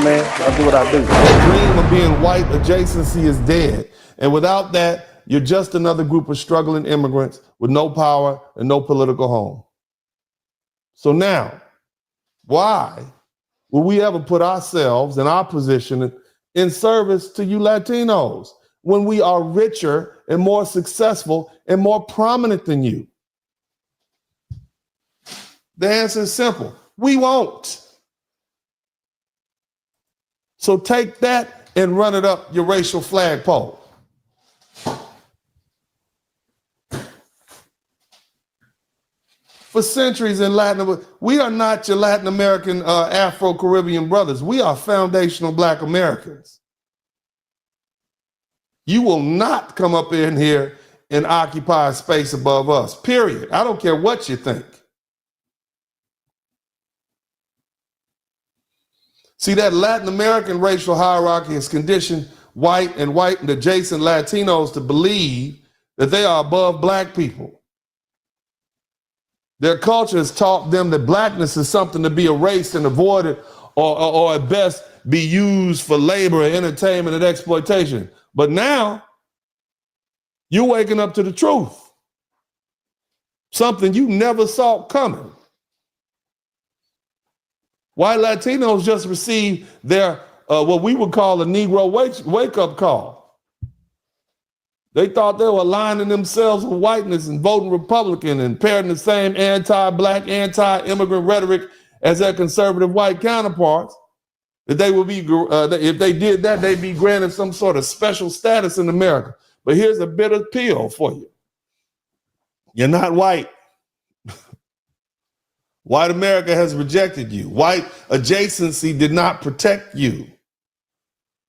man. I do what I do. The dream of being white adjacency is dead. And without that, you're just another group of struggling immigrants with no power and no political home. So now, why will we ever put ourselves and our position in service to you Latinos when we are richer and more successful and more prominent than you? The answer is simple. We won't. So take that and run it up your racial flagpole. For centuries in Latin America, we are not your Latin American Afro-Caribbean brothers. We are foundational Black Americans. You will not come up in here and occupy a space above us, period. I don't care what you think. See, that Latin American racial hierarchy has conditioned white and adjacent Latinos to believe that they are above Black people. Their culture has taught them that blackness is something to be erased and avoided, or at best be used for labor and entertainment and exploitation. But now, you're waking up to the truth. Something you never saw coming. White Latinos just received their, what we would call a negro wake-up call. They thought they were aligning themselves with whiteness and voting Republican and parroting the same anti-Black, anti-immigrant rhetoric as their conservative white counterparts. That they would be, if they did that, they'd be granted some sort of special status in America. But here's a bitter pill for you. You're not white. White America has rejected you. White adjacency did not protect you.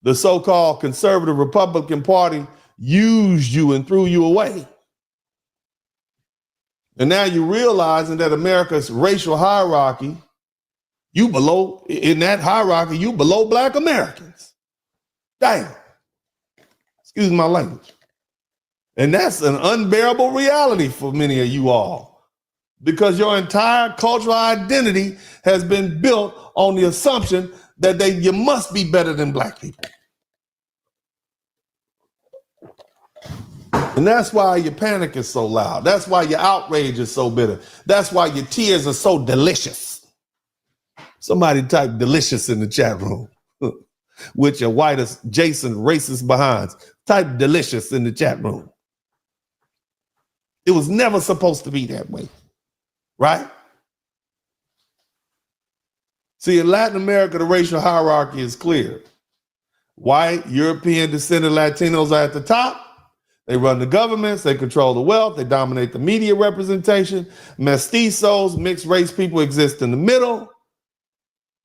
The so-called conservative Republican Party used you and threw you away. And now you're realizing that America's racial hierarchy, in that hierarchy, you below Black Americans. Damn. Excuse my language. And that's an unbearable reality for many of you all, because your entire cultural identity has been built on the assumption that you must be better than Black people. And that's why your panic is so loud. That's why your outrage is so bitter. That's why your tears are so delicious. Somebody type delicious in the chat room with your white adjacent racist behinds. Type delicious in the chat room. It was never supposed to be that way, right? See, in Latin America, the racial hierarchy is clear. White, European descended Latinos are at the top. They run the governments, they control the wealth, they dominate the media representation. Mestizos, mixed race people, exist in the middle.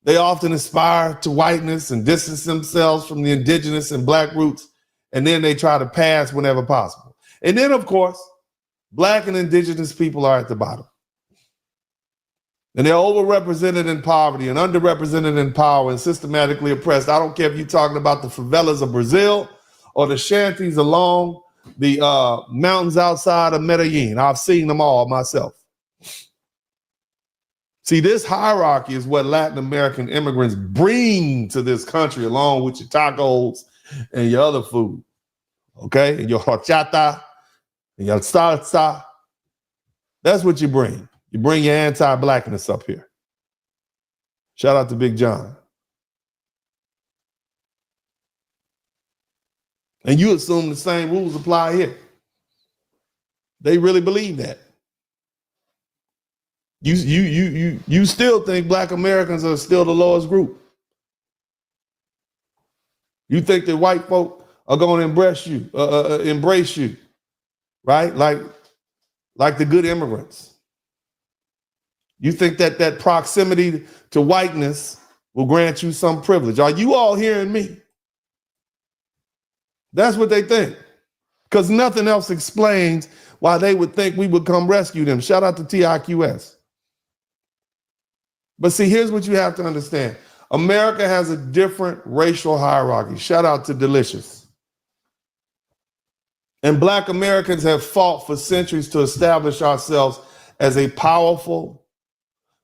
They often aspire to whiteness and distance themselves from the indigenous and Black roots, and then they try to pass whenever possible. And then, of course, Black and indigenous people are at the bottom. And they're overrepresented in poverty and underrepresented in power and systematically oppressed. I don't care if you're talking about the favelas of Brazil or the shanties along the mountains outside of Medellin. I've seen them all myself. See, this hierarchy is what Latin American immigrants bring to this country, along with your tacos and your other food, okay? And your horchata and your salsa. That's what you bring. You bring your anti-blackness up here. Shout out to Big John. And you assume the same rules apply here. They really believe that. You still think Black Americans are still the lowest group. You think that white folk are going to embrace you, right? Like the good immigrants. You think that proximity to whiteness will grant you some privilege. Are you all hearing me? That's what they think, because nothing else explains why they would think we would come rescue them. Shout out to TIQS. But see, here's what you have to understand. America has a different racial hierarchy. Shout out to Delicious. And Black Americans have fought for centuries to establish ourselves as a powerful,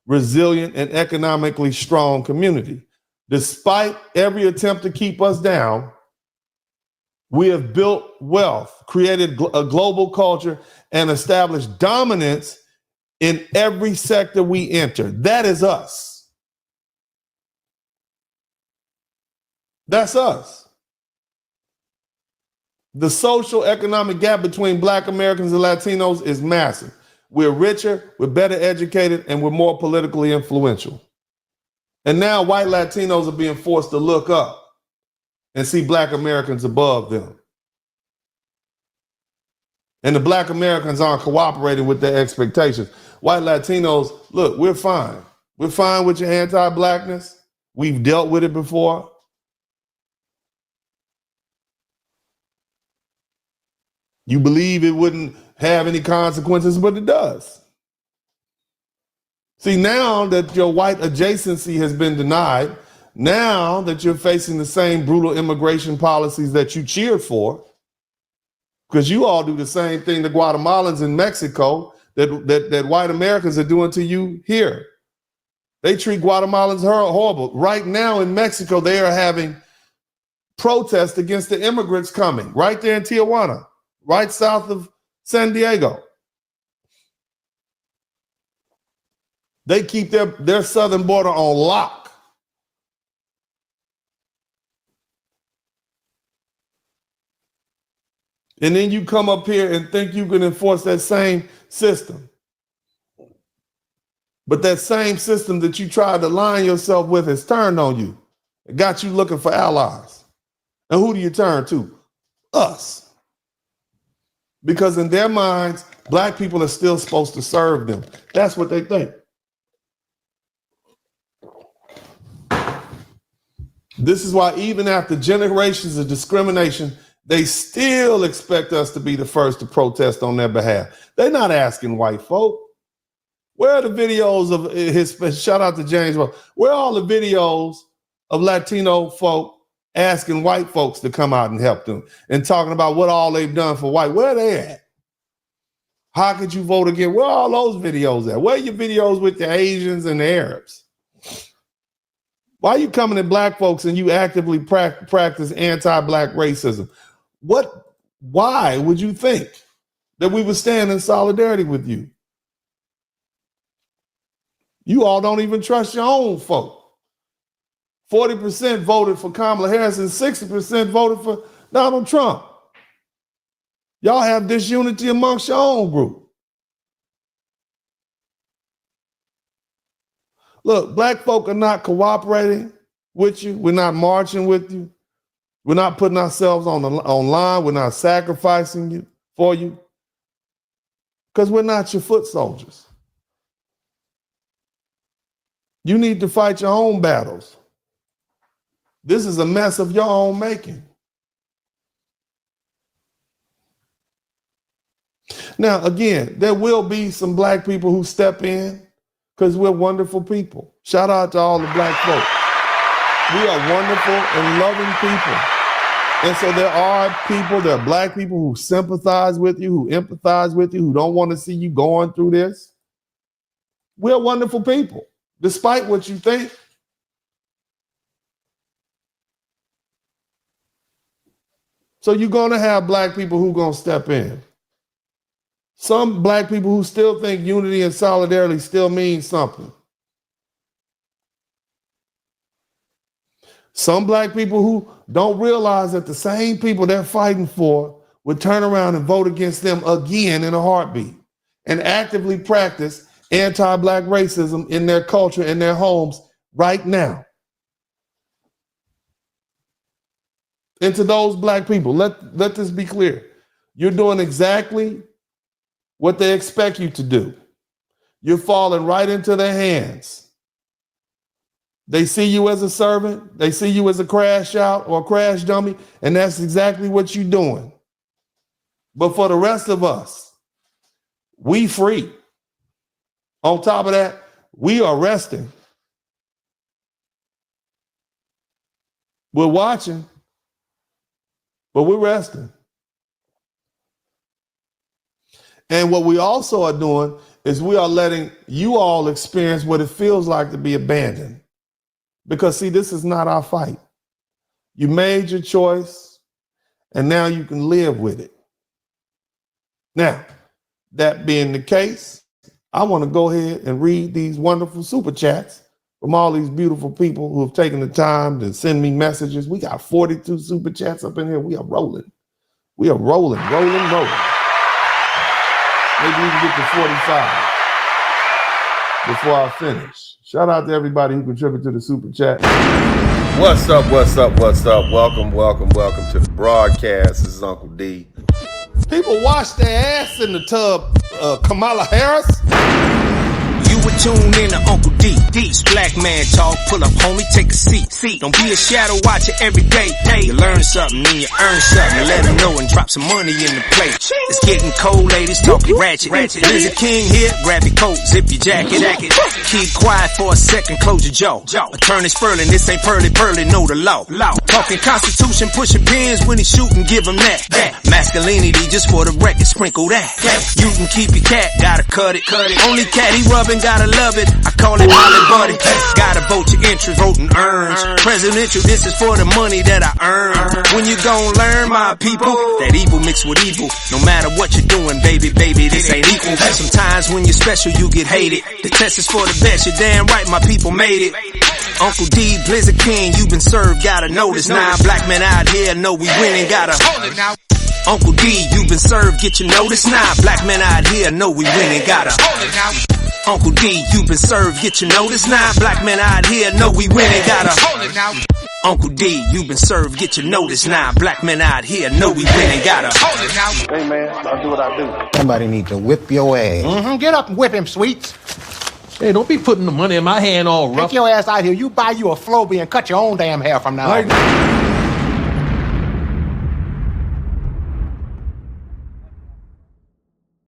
resilient, and economically strong community. Despite every attempt to keep us down, we have built wealth, created a global culture, and established dominance in every sector we enter. That is us. That's us. The social economic gap between Black Americans and Latinos is massive. We're richer, we're better educated, and we're more politically influential. And now white Latinos are being forced to look up and see Black Americans above them. And the Black Americans aren't cooperating with their expectations. White Latinos, look, we're fine. We're fine with your anti-Blackness. We've dealt with it before. You believe it wouldn't have any consequences, but it does. See, now that your white adjacency has been denied, now that you're facing the same brutal immigration policies that you cheered for, because you all do the same thing to Guatemalans in Mexico that white Americans are doing to you here. They treat Guatemalans horrible. Right now in Mexico, they are having protests against the immigrants coming right there in Tijuana, right south of San Diego. They keep their southern border on lock. And then you come up here and think you can enforce that same system. But that same system that you tried to line yourself with has turned on you. It got you looking for allies. And who do you turn to? Us. Because in their minds, Black people are still supposed to serve them. That's what they think. This is why even after generations of discrimination, they still expect us to be the first to protest on their behalf. They're not asking white folk. Where are the videos of his, shout out to James, where are all the videos of Latino folk asking white folks to come out and help them and talking about what all they've done for white? Where are they at? How could you vote again? Where are all those videos at? Where are your videos with the Asians and the Arabs? Why are you coming at Black folks and you actively practice anti-Black racism? Why would you think that we would stand in solidarity with you? You all don't even trust your own folk. 40% voted for Kamala Harris and 60% voted for Donald Trump. Y'all have disunity amongst your own group. Look, Black folk are not cooperating with you. We're not marching with you. We're not putting ourselves online. We're not sacrificing you for you because we're not your foot soldiers. You need to fight your own battles. This is a mess of your own making. Now, again, there will be some Black people who step in because we're wonderful people. Shout out to all the Black folk. We are wonderful and loving people. And so there are Black people who sympathize with you, who empathize with you, who don't want to see you going through this. We're wonderful people, despite what you think. So you're going to have Black people who are going to step in. Some Black people who still think unity and solidarity still means something. Some Black people who don't realize that the same people they're fighting for would turn around and vote against them again in a heartbeat and actively practice anti-Black racism in their culture, in their homes right now. And to those Black people, let this be clear. You're doing exactly what they expect you to do. You're falling right into their hands. They see you as a servant. They see you as a crash out or a crash dummy, and that's exactly what you're doing. But for the rest of us, we free. On top of that, we are resting. We're watching, but we're resting. And what we also are doing is we are letting you all experience what it feels like to be abandoned. Because, see, this is not our fight. You made your choice, and now you can live with it. Now, that being the case, I want to go ahead and read these wonderful super chats from all these beautiful people who have taken the time to send me messages. We got 42 super chats up in here. We are rolling. We are rolling. Maybe we can get to 45 before I finish. Shout out to everybody who contributed to the super chat. What's up? Welcome to the broadcast. This is Uncle D. People wash their ass in the tub, Kamala Harris. You were tuned in to Uncle D. This black man talk, pull up, homie, take a seat. Don't be a shadow watcher every day. You learn something and you earn something. And let them know and drop some money in the plate. It's getting cold, ladies, talking ratchet. There's a king here, grab your coat, zip your jacket. Keep quiet for a second, close your jaw. Attorney Spurling, this ain't pearly, know the law. Talking Constitution, pushing pins when he shooting, give him that. Masculinity, just for the record, sprinkle that. You can keep your cat, gotta cut it. Only cat he rubbing, gotta love it. I call it Holly Buddy. Gotta vote your interest, vote and earn. Presidential, this is for the money that I earn. When you gon' learn, my people, that evil mixed with evil. No matter what you're doing, baby, this ain't equal. Sometimes when you're special, you get hated. The test is for the best, you're damn right, my people made it. Uncle D, Blizzard King, you been served, gotta notice. Now black men out here know we winning, gotta hold it now. Uncle D, you been served, get your notice. Now black men out here know we winning, gotta hold it now. Uncle D, you been served, get your notice. Now black men out here know we winning, gotta hold it now. Uncle D, you been served, get your notice. Now black men out here know we winning, gotta hold it now. Hey man, I'll do what I do. Somebody need to whip your ass. Get up and whip him, Sweets. Hey, don't be putting the money in my hand all rough. Take your ass out here. You buy you a Flowbee and cut your own damn hair from now on.